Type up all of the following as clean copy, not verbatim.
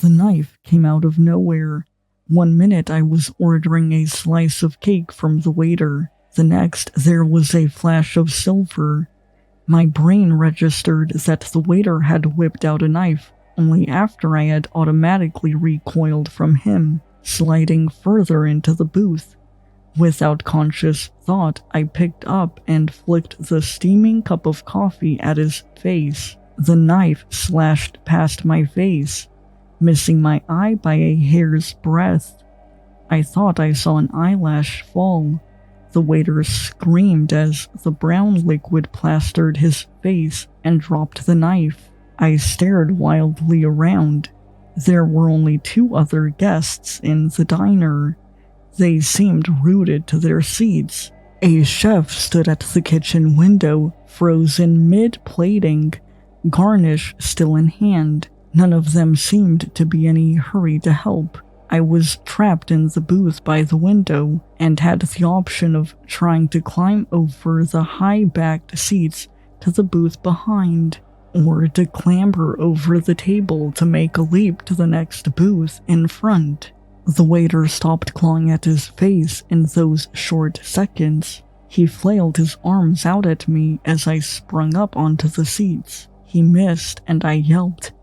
The knife came out of nowhere. One minute I was ordering a slice of cake from the waiter. The next, there was a flash of silver. My brain registered that the waiter had whipped out a knife only after I had automatically recoiled from him, sliding further into the booth. Without conscious thought, I picked up and flicked the steaming cup of coffee at his face. The knife slashed past my face, missing my eye by a hair's breadth. I thought I saw an eyelash fall. The waiter screamed as the brown liquid plastered his face and dropped the knife. I stared wildly around. There were only 2 other guests in the diner. They seemed rooted to their seats. A chef stood at the kitchen window, frozen mid-plating, garnish still in hand. None of them seemed to be in any hurry to help. I was trapped in the booth by the window and had the option of trying to climb over the high-backed seats to the booth behind, or to clamber over the table to make a leap to the next booth in front. The waiter stopped clawing at his face in those short seconds. He flailed his arms out at me as I sprung up onto the seats. He missed, and I yelped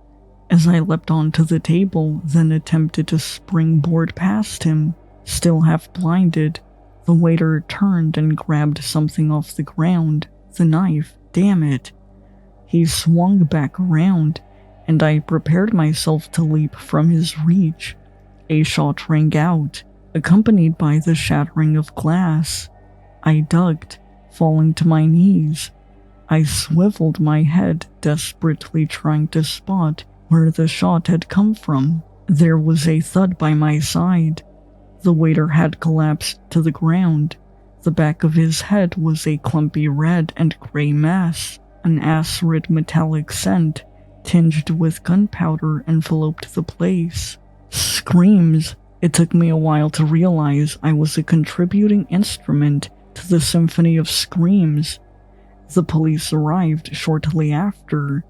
as I leapt onto the table, then attempted to springboard past him. Still half blinded, the waiter turned and grabbed something off the ground. The knife, damn it. He swung back around, and I prepared myself to leap from his reach. A shot rang out, accompanied by the shattering of glass. I ducked, falling to my knees. I swiveled my head, desperately trying to spot where the shot had come from. There was a thud by my side. The waiter had collapsed to the ground. The back of his head was a clumpy red and gray mass. An acrid metallic scent, tinged with gunpowder, enveloped the place. Screams! It took me a while to realize I was a contributing instrument to the symphony of screams. The police arrived shortly after.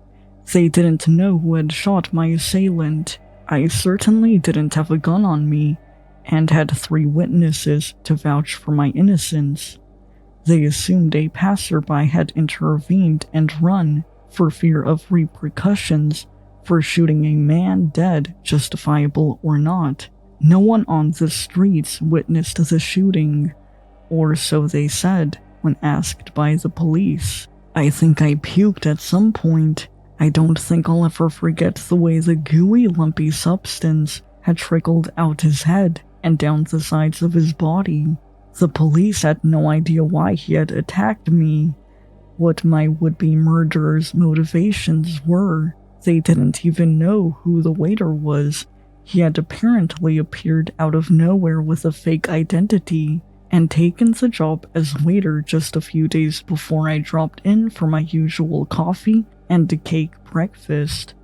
They didn't know who had shot my assailant. I certainly didn't have a gun on me, and had 3 witnesses to vouch for my innocence. They assumed a passerby had intervened and run for fear of repercussions for shooting a man dead, justifiable or not. No one on the streets witnessed the shooting, or so they said when asked by the police. I think I puked at some point. I don't think I'll ever forget the way the gooey, lumpy substance had trickled out his head and down the sides of his body. The police had no idea why he had attacked me, what my would-be murderer's motivations were. They didn't even know who the waiter was. He had apparently appeared out of nowhere with a fake identity and taken the job as waiter just a few days before I dropped in for my usual coffee and a cake breakfast.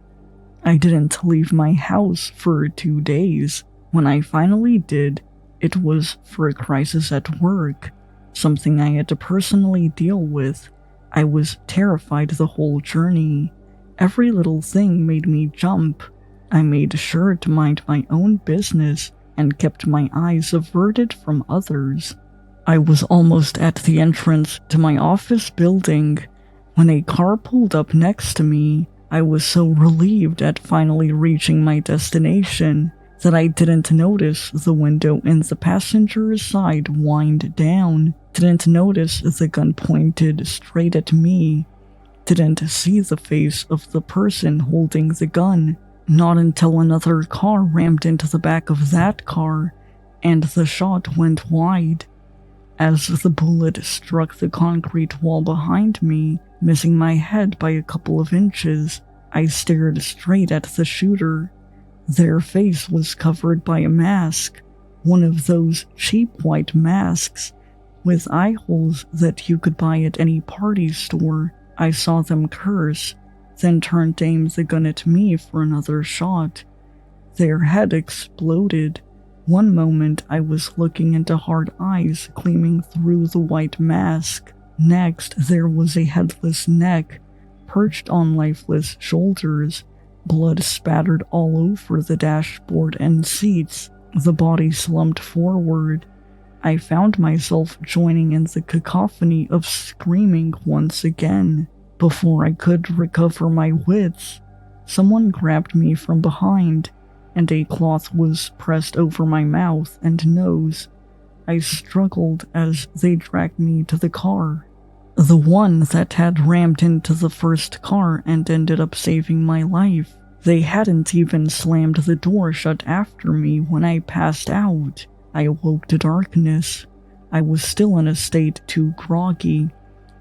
I didn't leave my house for 2 days. When I finally did, it was for a crisis at work, something I had to personally deal with. I was terrified the whole journey. Every little thing made me jump. I made sure to mind my own business and kept my eyes averted from others. I was almost at the entrance to my office building when a car pulled up next to me. I was so relieved at finally reaching my destination that I didn't notice the window in the passenger's side wind down, didn't notice the gun pointed straight at me, didn't see the face of the person holding the gun, not until another car rammed into the back of that car, and the shot went wide. As the bullet struck the concrete wall behind me, missing my head by a couple of inches, I stared straight at the shooter. Their face was covered by a mask, one of those cheap white masks with eye holes that you could buy at any party store. I saw them curse, then turn to aim the gun at me for another shot. Their head exploded. One moment I was looking into hard eyes gleaming through the white mask. Next, there was a headless neck perched on lifeless shoulders, Blood spattered all over the dashboard and seats. The body slumped forward. I found myself joining in the cacophony of screaming once again. Before I could recover my wits, someone grabbed me from behind, and a cloth was pressed over my mouth and nose. I struggled as they dragged me to the car. The one that had rammed into the first car and ended up saving my life. They hadn't even slammed the door shut after me when I passed out. I awoke to darkness. I was still in a state too groggy,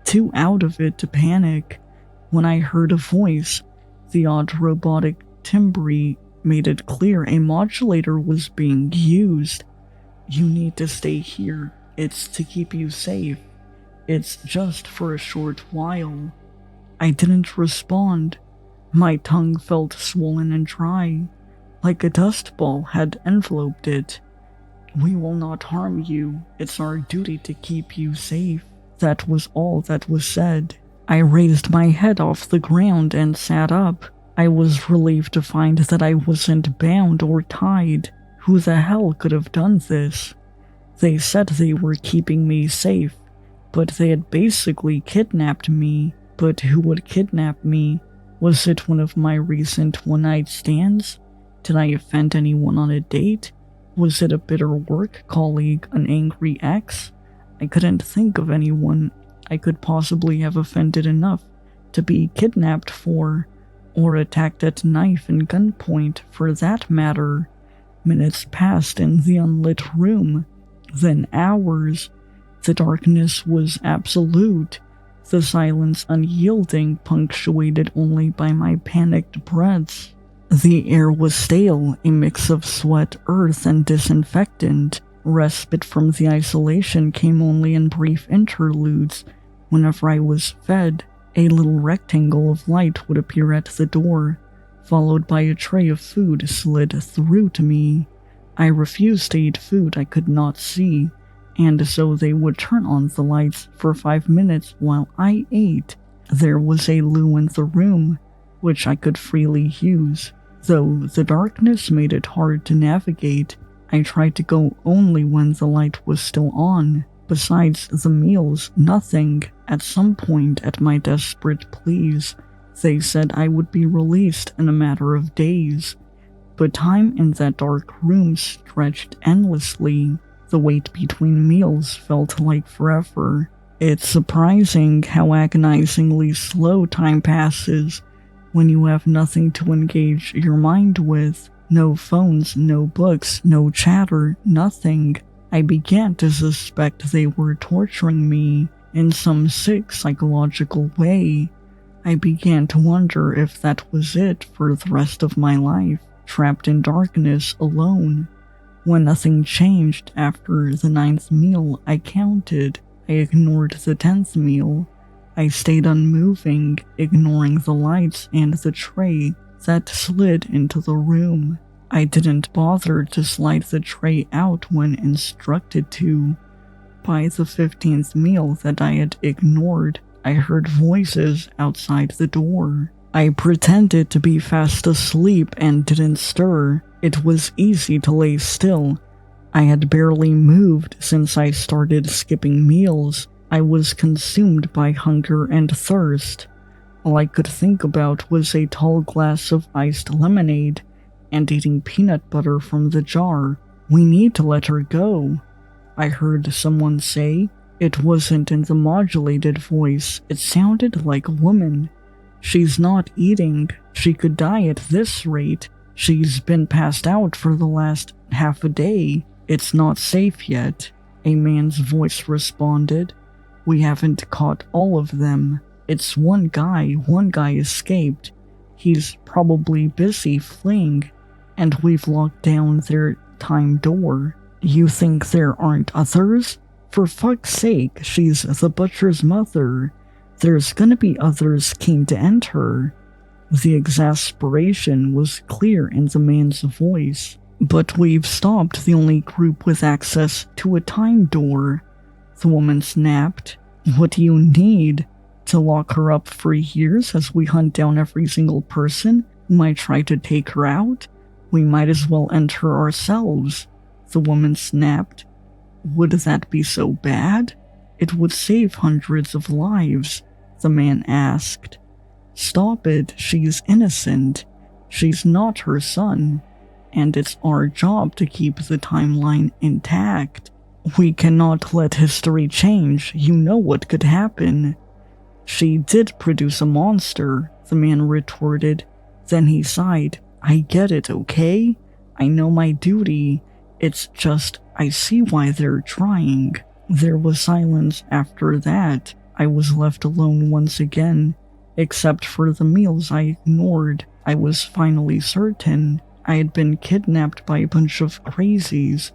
too out of it to panic, when I heard a voice. The odd robotic timbre made it clear a modulator was being used. "You need to stay here. It's to keep you safe. It's just for a short while." I didn't respond. My tongue felt swollen and dry, like a dust ball had enveloped it. "We will not harm you. It's our duty to keep you safe." That was all that was said. I raised my head off the ground and sat up. I was relieved to find that I wasn't bound or tied. Who the hell could have done this? They said they were keeping me safe, but they had basically kidnapped me. But who would kidnap me? Was it one of my recent one-night stands? Did I offend anyone on a date? Was it a bitter work colleague, an angry ex? I couldn't think of anyone I could possibly have offended enough to be kidnapped for, or attacked at knife and gunpoint for that matter. Minutes passed in the unlit room, then hours. The darkness was absolute, the silence unyielding, punctuated only by my panicked breaths. The air was stale, a mix of sweat, earth, and disinfectant. Respite from the isolation came only in brief interludes. Whenever I was fed, a little rectangle of light would appear at the door, followed by a tray of food slid through to me. I refused to eat food I could not see, and so they would turn on the lights for 5 minutes while I ate. There was a loo in the room, which I could freely use. Though the darkness made it hard to navigate, I tried to go only when the light was still on. Besides the meals, nothing. At some point at my desperate pleas, they said I would be released in a matter of days. But time in that dark room stretched endlessly. The wait between meals felt like forever. It's surprising how agonizingly slow time passes when you have nothing to engage your mind with. No phones, no books, no chatter, nothing. I began to suspect they were torturing me in some sick psychological way. I began to wonder if that was it for the rest of my life, trapped in darkness alone. When nothing changed after the 9th meal, I counted. I ignored the 10th meal. I stayed unmoving, ignoring the lights and the tray that slid into the room. I didn't bother to slide the tray out when instructed to. By the 15th meal that I had ignored, I heard voices outside the door. I pretended to be fast asleep and didn't stir. It was easy to lay still. I had barely moved since I started skipping meals. I was consumed by hunger and thirst. All I could think about was a tall glass of iced lemonade and eating peanut butter from the jar. "We need to let her go," I heard someone say. It wasn't in the modulated voice. It sounded like a woman. "She's not eating. She could die at this rate. She's been passed out for the last half a day. It's not safe yet," a man's voice responded. "We haven't caught all of them. It's one guy escaped. He's probably busy fleeing, and we've locked down their time door. You think there aren't others? For fuck's sake, she's the butcher's mother. There's gonna be others keen to end her." The exasperation was clear in the man's voice. "But we've stopped the only group with access to a time door," the woman snapped. "What do you need? To lock her up for years as we hunt down every single person We might try to take her out. We might as well end her ourselves, the woman snapped. Would that be so bad? It would save hundreds of lives, the man asked. Stop it, she's innocent. She's not her son, and it's our job to keep the timeline intact. We cannot let history change. You know what could happen. She did produce a monster, the man retorted. Then he sighed. I get it, okay? I know my duty. It's just, I see why they're trying. There was silence after that. I was left alone once again. Except for the meals I ignored, I was finally certain I had been kidnapped by a bunch of crazies.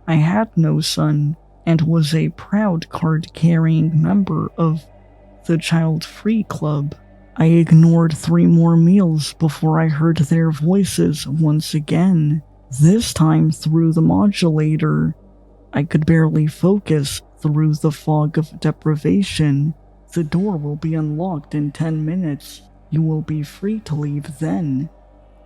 I had no son, and was a proud card-carrying member of the Child Free Club. I ignored 3 more meals before I heard their voices once again, this time through the modulator. I could barely focus through the fog of deprivation. The door will be unlocked in 10 minutes. You will be free to leave then.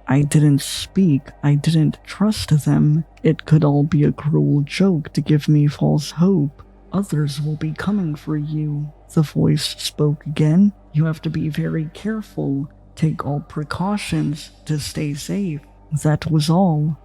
I didn't speak. I didn't trust them. It could all be a cruel joke to give me false hope. Others will be coming for you. The voice spoke again. You have to be very careful. Take all precautions to stay safe. That was all.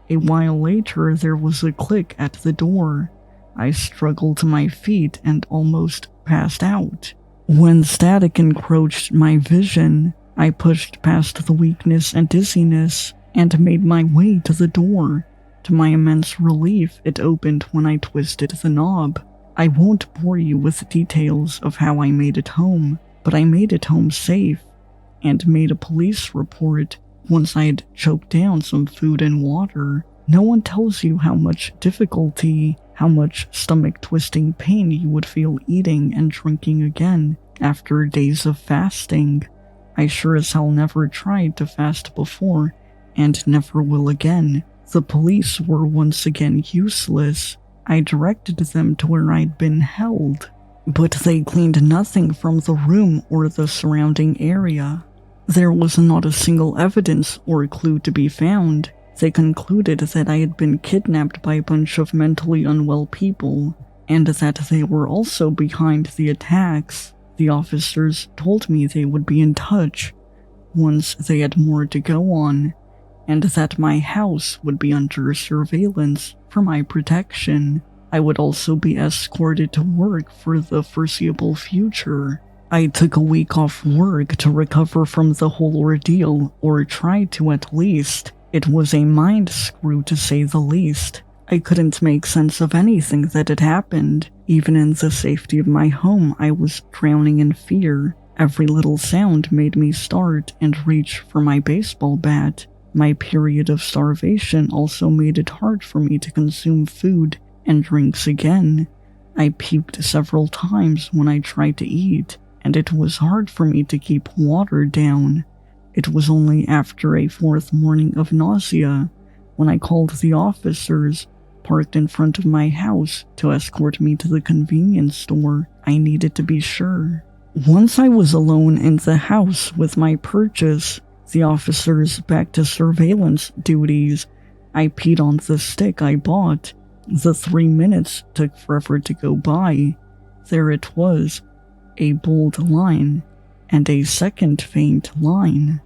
A while later, there was a click at the door. I struggled to my feet and almost passed out. When static encroached my vision, I pushed past the weakness and dizziness and made my way to the door. To my immense relief, it opened when I twisted the knob. I won't bore you with details of how I made it home, but I made it home safe and made a police report once I had choked down some food and water. No one tells you how much difficulty, how much stomach-twisting pain you would feel eating and drinking again after days of fasting. I sure as hell never tried to fast before, and never will again. The police were once again useless. I directed them to where I'd been held, but they gleaned nothing from the room or the surrounding area. There was not a single evidence or clue to be found. They concluded that I had been kidnapped by a bunch of mentally unwell people, and that they were also behind the attacks. The officers told me they would be in touch once they had more to go on, and that my house would be under surveillance for my protection. I would also be escorted to work for the foreseeable future. I took a week off work to recover from the whole ordeal, or tried to at least. It was a mind screw to say the least. I couldn't make sense of anything that had happened. Even in the safety of my home, I was drowning in fear. Every little sound made me start and reach for my baseball bat. My period of starvation also made it hard for me to consume food and drinks again. I puked several times when I tried to eat, and it was hard for me to keep water down. It was only after a 4th morning of nausea when I called the officers parked in front of my house to escort me to the convenience store. I needed to be sure. Once I was alone in the house with my purchase, the officers back to surveillance duties. I peed on the stick I bought. The 3 minutes took forever to go by. There it was, a bold line, and a second faint line.